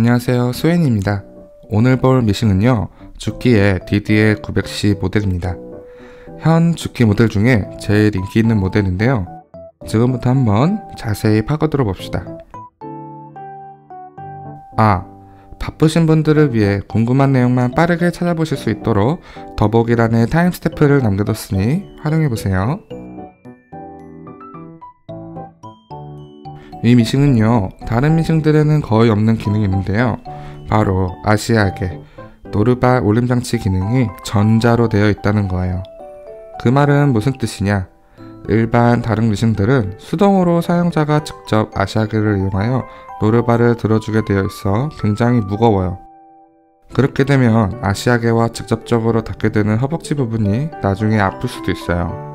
안녕하세요, 스웨인입니다. 오늘 볼 미싱은요, 주키의 DDL900C 모델입니다. 현 주키 모델 중에 제일 인기 있는 모델인데요. 지금부터 한번 자세히 파고들어 봅시다. 바쁘신 분들을 위해 궁금한 내용만 빠르게 찾아보실 수 있도록 더보기란에 타임스탬프를 남겨뒀으니 활용해보세요. 이 미싱은요, 다른 미싱들에는 거의 없는 기능이 있는데요. 바로 아시아계 노르발 올림장치 기능이 전자로 되어 있다는 거예요. 그 말은 무슨 뜻이냐? 일반 다른 미싱들은 수동으로 사용자가 직접 아시아계를 이용하여 노르발을 들어주게 되어 있어 굉장히 무거워요. 그렇게 되면 아시아계와 직접적으로 닿게 되는 허벅지 부분이 나중에 아플 수도 있어요.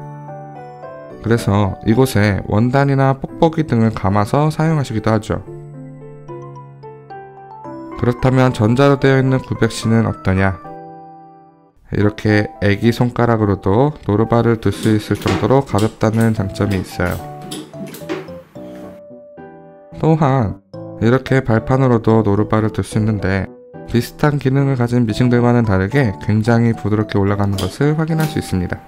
그래서 이곳에 원단이나 뽁뽁이 등을 감아서 사용하시기도 하죠. 그렇다면 전자로 되어 있는 900C는 어떠냐? 이렇게 애기 손가락으로도 노르발을 들 수 있을 정도로 가볍다는 장점이 있어요. 또한 이렇게 발판으로도 노르발을 들 수 있는데 비슷한 기능을 가진 미싱들과는 다르게 굉장히 부드럽게 올라가는 것을 확인할 수 있습니다.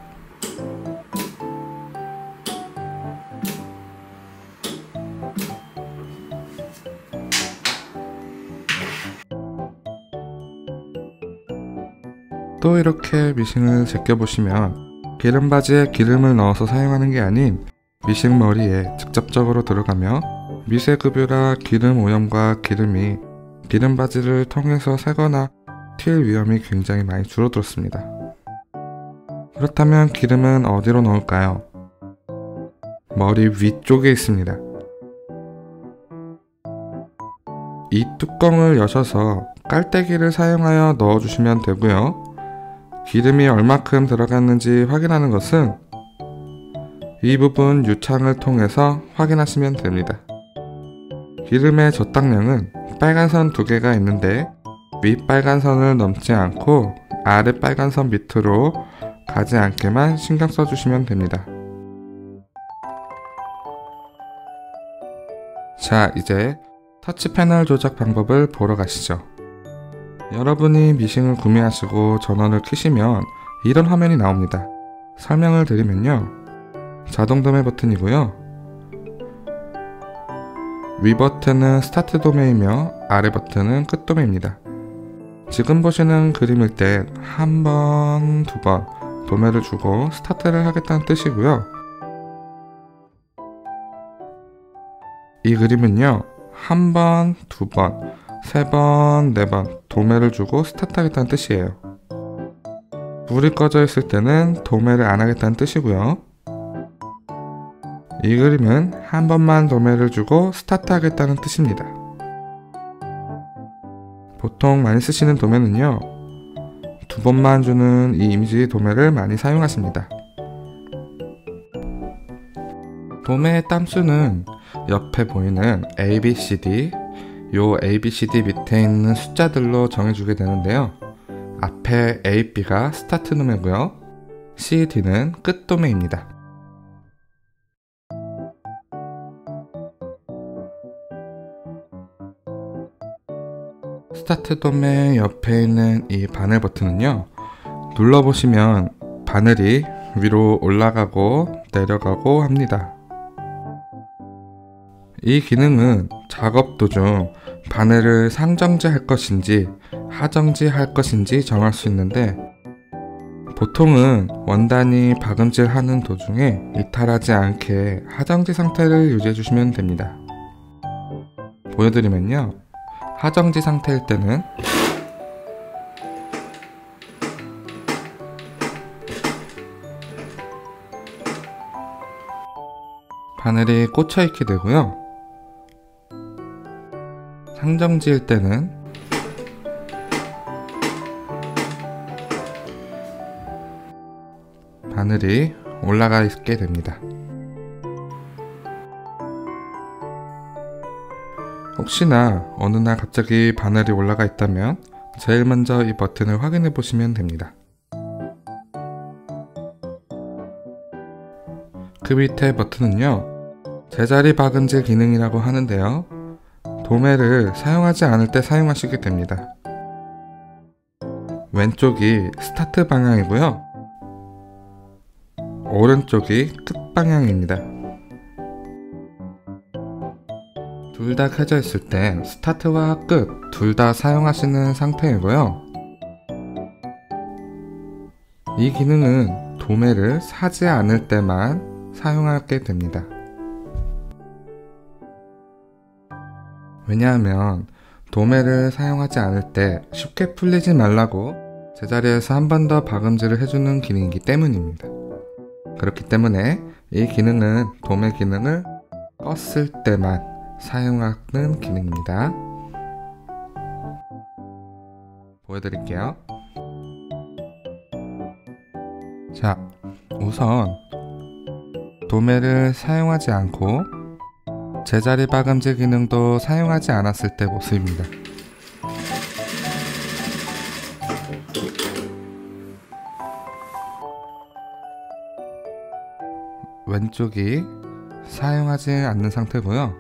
또 이렇게 미싱을 제껴보시면 기름바지에 기름을 넣어서 사용하는 게 아닌 미싱 머리에 직접적으로 들어가며 미세급유라 기름 오염과 기름이 기름바지를 통해서 새거나 튈 위험이 굉장히 많이 줄어들었습니다. 그렇다면 기름은 어디로 넣을까요? 머리 위쪽에 있습니다. 이 뚜껑을 여셔서 깔때기를 사용하여 넣어주시면 되고요. 기름이 얼마큼 들어갔는지 확인하는 것은 이 부분 유창을 통해서 확인하시면 됩니다. 기름의 저당량은 빨간 선 2개가 있는데 위 빨간 선을 넘지 않고 아래 빨간 선 밑으로 가지 않게만 신경 써주시면 됩니다. 자, 이제 터치 패널 조작 방법을 보러 가시죠. 여러분이 미싱을 구매하시고 전원을 켜시면 이런 화면이 나옵니다. 설명을 드리면요, 자동 도매 버튼이고요, 위 버튼은 스타트 도매이며 아래 버튼은 끝 도매입니다. 지금 보시는 그림일 때 한 번, 2번 도매를 주고 스타트를 하겠다는 뜻이고요. 이 그림은요, 한 번, 2번, 3번, 4번 도매를 주고 스타트하겠다는 뜻이에요. 불이 꺼져 있을 때는 도매를 안 하겠다는 뜻이고요. 이 그림은 한 번만 도매를 주고 스타트하겠다는 뜻입니다. 보통 많이 쓰시는 도매는요, 2번만 주는 이 이미지 도매를 많이 사용하십니다. 도매의 땀수는 옆에 보이는 ABCD, 요 ABCD 밑에 있는 숫자들로 정해주게 되는데요. 앞에 A, B가 스타트 도매고요, C, D는 끝 도매입니다. 스타트 도매 옆에 있는 이 바늘 버튼은요, 눌러보시면 바늘이 위로 올라가고 내려가고 합니다. 이 기능은 작업 도중 바늘을 상정지 할 것인지 하정지 할 것인지 정할 수 있는데, 보통은 원단이 박음질 하는 도중에 이탈하지 않게 하정지 상태를 유지해 주시면 됩니다. 보여드리면요, 하정지 상태일 때는 바늘이 꽂혀 있게 되고요, 상정지일 때는 바늘이 올라가 있게 됩니다. 혹시나 어느 날 갑자기 바늘이 올라가 있다면 제일 먼저 이 버튼을 확인해 보시면 됩니다. 그 밑에 버튼은요, 제자리 박음질 기능이라고 하는데요, 도매를 사용하지 않을 때 사용하시게 됩니다. 왼쪽이 스타트 방향이고요. 오른쪽이 끝 방향입니다. 둘 다 켜져 있을 때 스타트와 끝 둘 다 사용하시는 상태이고요. 이 기능은 도매를 사지 않을 때만 사용하게 됩니다. 왜냐하면 도매를 사용하지 않을 때 쉽게 풀리지 말라고 제자리에서 한 번 더 박음질을 해주는 기능이기 때문입니다. 그렇기 때문에 이 기능은 도매 기능을 껐을 때만 사용하는 기능입니다. 보여드릴게요. 자, 우선 도매를 사용하지 않고 제자리 박음질 기능도 사용하지 않았을 때 모습입니다. 왼쪽이 사용하지 않는 상태고요.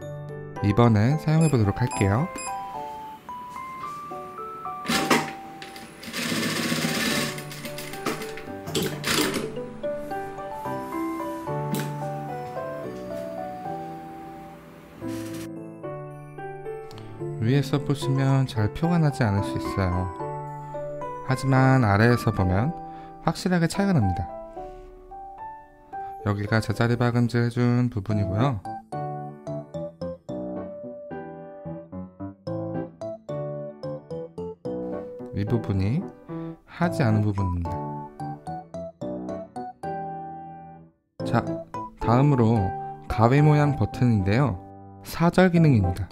이번엔 사용해 보도록 할게요. 위에서 보시면 잘 표가 나지 않을 수 있어요. 하지만 아래에서 보면 확실하게 차이가 납니다. 여기가 제자리 박음질 해준 부분이고요. 이 부분이 하지 않은 부분입니다. 자, 다음으로 가위 모양 버튼인데요. 사절 기능입니다.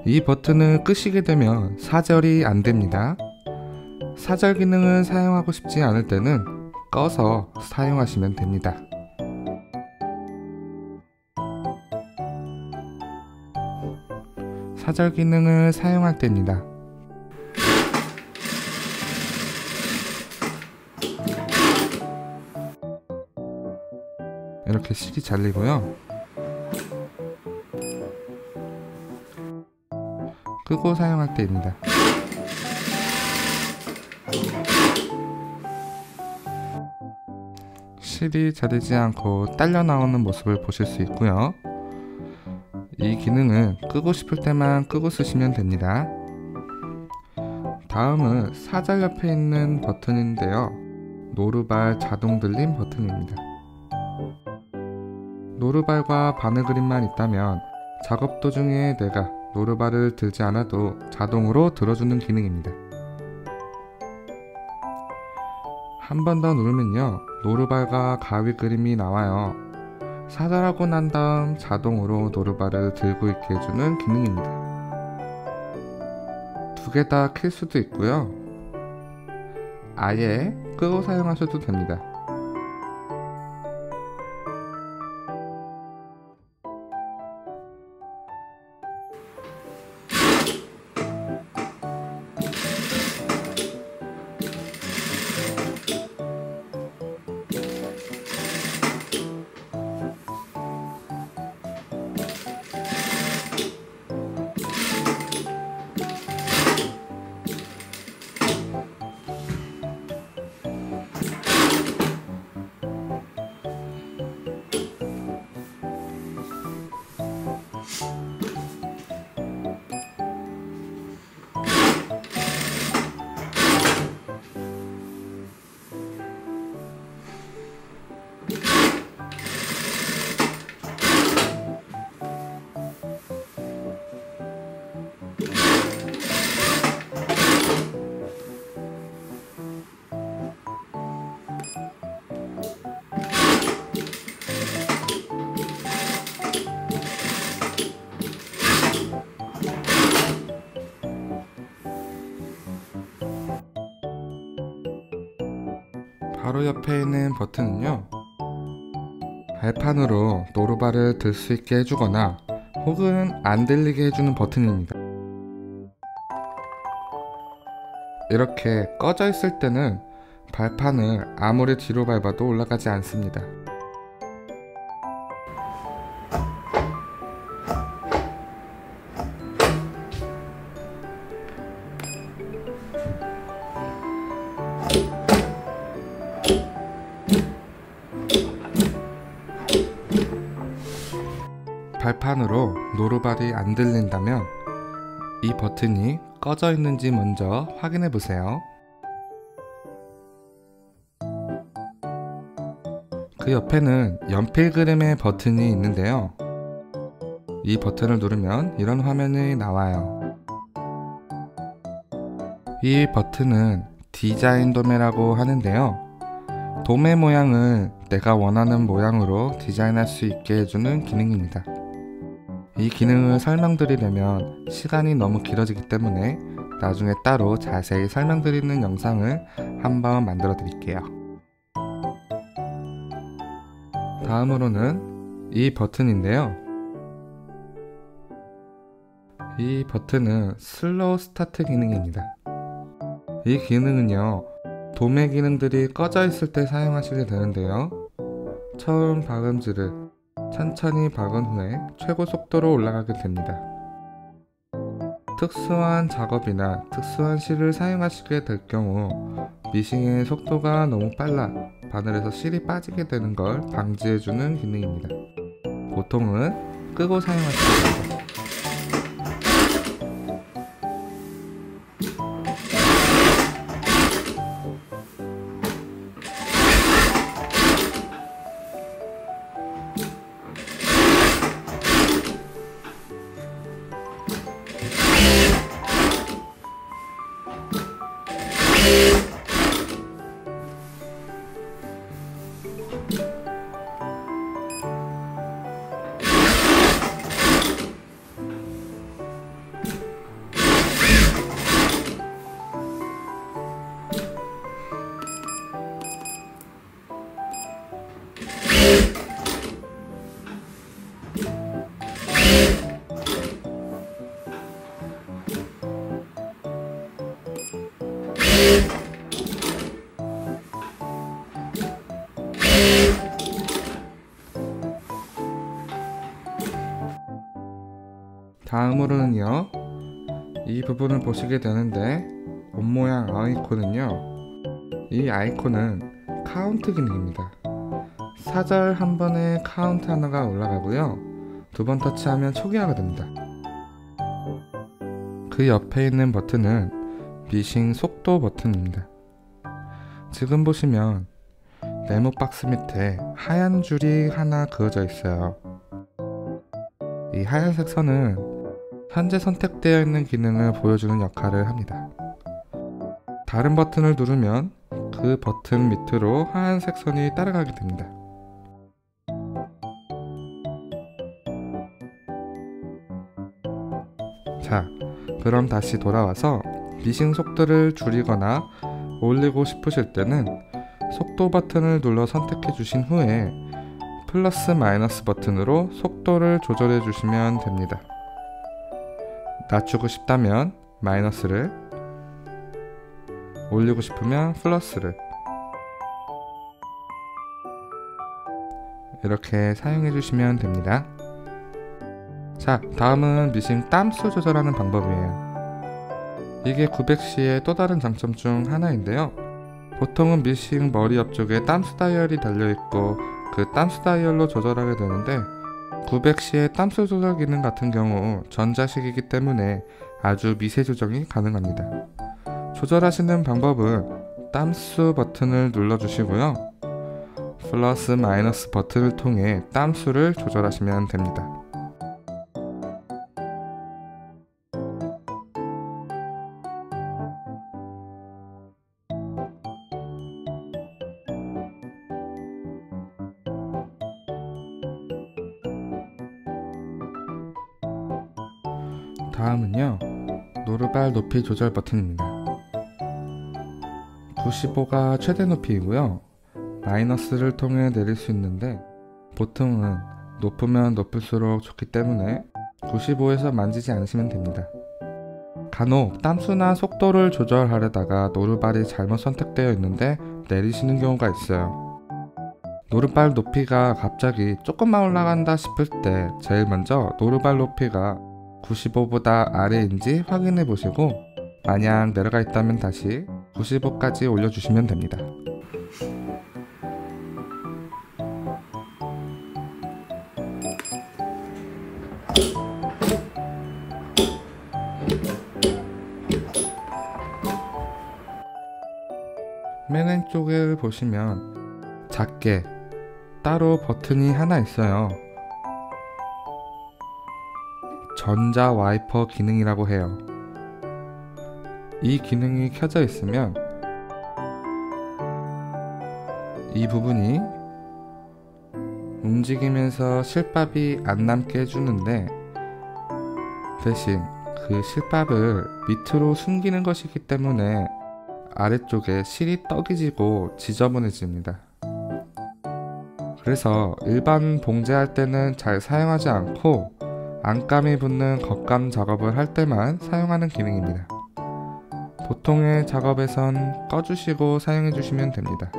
이 버튼을 끄시게 되면 사절이 안됩니다. 사절 기능을 사용하고 싶지 않을 때는 꺼서 사용하시면 됩니다. 사절 기능을 사용할 때입니다. 이렇게 실이 잘리고요. 끄고 사용할 때입니다. 실이 자르지 않고 딸려 나오는 모습을 보실 수 있고요. 이 기능은 끄고 싶을 때만 끄고 쓰시면 됩니다. 다음은 사절 옆에 있는 버튼인데요. 노루발 자동 들림 버튼입니다. 노루발과 바늘 그림만 있다면 작업 도중에 내가 노루발을 들지 않아도 자동으로 들어주는 기능입니다. 한 번 더 누르면요, 노루발과 가위 그림이 나와요. 사절하고 난 다음 자동으로 노루발을 들고 있게 해주는 기능입니다. 두 개 다 킬 수도 있고요. 아예 끄고 사용하셔도 됩니다. 바로 옆에 있는 버튼은요, 발판으로 노루발을 들 수 있게 해주거나 혹은 안 들리게 해주는 버튼입니다. 이렇게 꺼져 있을 때는 발판을 아무리 뒤로 밟아도 올라가지 않습니다. 발판으로 노루발이 안 들린다면 이 버튼이 꺼져 있는지 먼저 확인해 보세요. 그 옆에는 연필 그림의 버튼이 있는데요. 이 버튼을 누르면 이런 화면이 나와요. 이 버튼은 디자인 도매라고 하는데요. 도매 모양을 내가 원하는 모양으로 디자인할 수 있게 해주는 기능입니다. 이 기능을 설명드리려면 시간이 너무 길어지기 때문에 나중에 따로 자세히 설명드리는 영상을 한번 만들어 드릴게요. 다음으로는 이 버튼인데요. 이 버튼은 슬로우 스타트 기능입니다. 이 기능은요, 도매 기능들이 꺼져 있을 때 사용하시게 되는데요. 처음 박음질을 천천히 박은 후에 최고 속도로 올라가게 됩니다. 특수한 작업이나 특수한 실을 사용하시게 될 경우 미싱의 속도가 너무 빨라 바늘에서 실이 빠지게 되는 걸 방지해주는 기능입니다. 보통은 끄고 사용하시게 됩니다. 다음으로는요, 이 부분을 보시게 되는데 옷 모양 아이콘은요, 이 아이콘은 카운트 기능입니다. 사절 한 번에 카운트 하나가 올라가고요, 두 번 터치하면 초기화가 됩니다. 그 옆에 있는 버튼은 미싱 속도 버튼입니다. 지금 보시면 네모 박스 밑에 하얀 줄이 하나 그어져 있어요. 이 하얀색 선은 현재 선택되어 있는 기능을 보여주는 역할을 합니다. 다른 버튼을 누르면 그 버튼 밑으로 하얀색 선이 따라가게 됩니다. 자, 그럼 다시 돌아와서 미싱 속도를 줄이거나 올리고 싶으실 때는 속도 버튼을 눌러 선택해 주신 후에 플러스 마이너스 버튼으로 속도를 조절해 주시면 됩니다. 낮추고 싶다면 마이너스를, 올리고 싶으면 플러스를 이렇게 사용해 주시면 됩니다. 자, 다음은 미싱 땀수 조절하는 방법이에요. 이게 900C의 또 다른 장점 중 하나인데요. 보통은 미싱 머리 옆쪽에 땀수 다이얼이 달려있고 그 땀수 다이얼로 조절하게 되는데 900C의 땀수 조절 기능 같은 경우 전자식이기 때문에 아주 미세 조정이 가능합니다. 조절하시는 방법은 땀수 버튼을 눌러주시고요, 플러스 마이너스 버튼을 통해 땀수를 조절하시면 됩니다. 다음은요, 노루발 높이 조절 버튼입니다. 95가 최대 높이이고요, 마이너스를 통해 내릴 수 있는데 보통은 높으면 높을수록 좋기 때문에 95에서 만지지 않으시면 됩니다. 간혹 땀수나 속도를 조절하려다가 노루발이 잘못 선택되어 있는데 내리시는 경우가 있어요. 노루발 높이가 갑자기 조금만 올라간다 싶을 때 제일 먼저 노루발 높이가 95보다 아래인지 확인해 보시고 만약 내려가 있다면 다시 95까지 올려주시면 됩니다. 맨 왼쪽을 보시면 작게 따로 버튼이 하나 있어요. 전자 와이퍼 기능이라고 해요. 이 기능이 켜져 있으면 이 부분이 움직이면서 실밥이 안 남게 해주는데, 대신 그 실밥을 밑으로 숨기는 것이기 때문에 아래쪽에 실이 떡이지고 지저분해집니다. 그래서 일반 봉제할 때는 잘 사용하지 않고 안감이 붙는 겉감 작업을 할 때만 사용하는 기능입니다. 보통의 작업에선 꺼주시고 사용해 주시면 됩니다.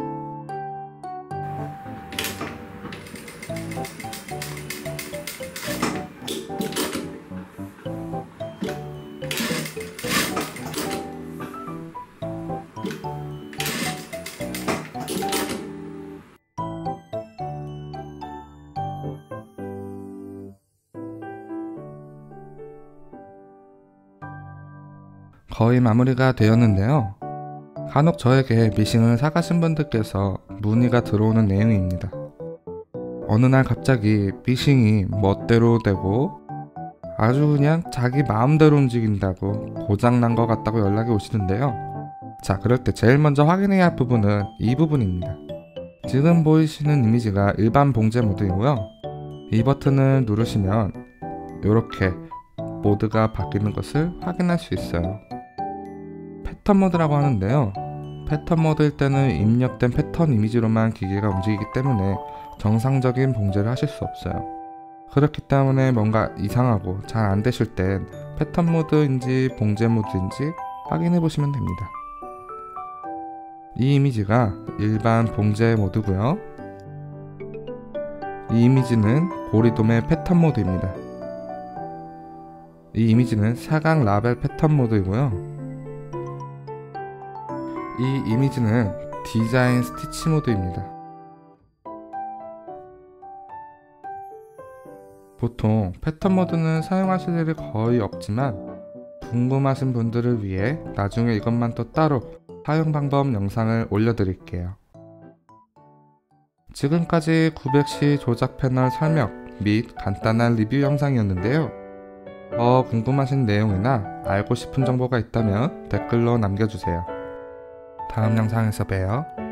거의 마무리가 되었는데요. 간혹 저에게 미싱을 사가신 분들께서 문의가 들어오는 내용입니다. 어느 날 갑자기 미싱이 멋대로 되고 아주 그냥 자기 마음대로 움직인다고 고장난 것 같다고 연락이 오시는데요. 자, 그럴 때 제일 먼저 확인해야 할 부분은 이 부분입니다. 지금 보이시는 이미지가 일반 봉제 모드이고요. 이 버튼을 누르시면 이렇게 모드가 바뀌는 것을 확인할 수 있어요. 패턴 모드라고 하는데요. 패턴 모드일 때는 입력된 패턴 이미지로만 기계가 움직이기 때문에 정상적인 봉제를 하실 수 없어요. 그렇기 때문에 뭔가 이상하고 잘 안 되실 땐 패턴 모드인지 봉제 모드인지 확인해 보시면 됩니다. 이 이미지가 일반 봉제 모드고요. 이 이미지는 고리돔의 패턴 모드입니다. 이 이미지는 사각 라벨 패턴 모드이고요. 이 이미지는 디자인 스티치 모드입니다. 보통 패턴 모드는 사용하실 일이 거의 없지만 궁금하신 분들을 위해 나중에 이것만 또 따로 사용 방법 영상을 올려드릴게요. 지금까지 900C 조작 패널 설명 및 간단한 리뷰 영상이었는데요. 더 궁금하신 내용이나 알고 싶은 정보가 있다면 댓글로 남겨주세요. 다음 영상에서 봬요.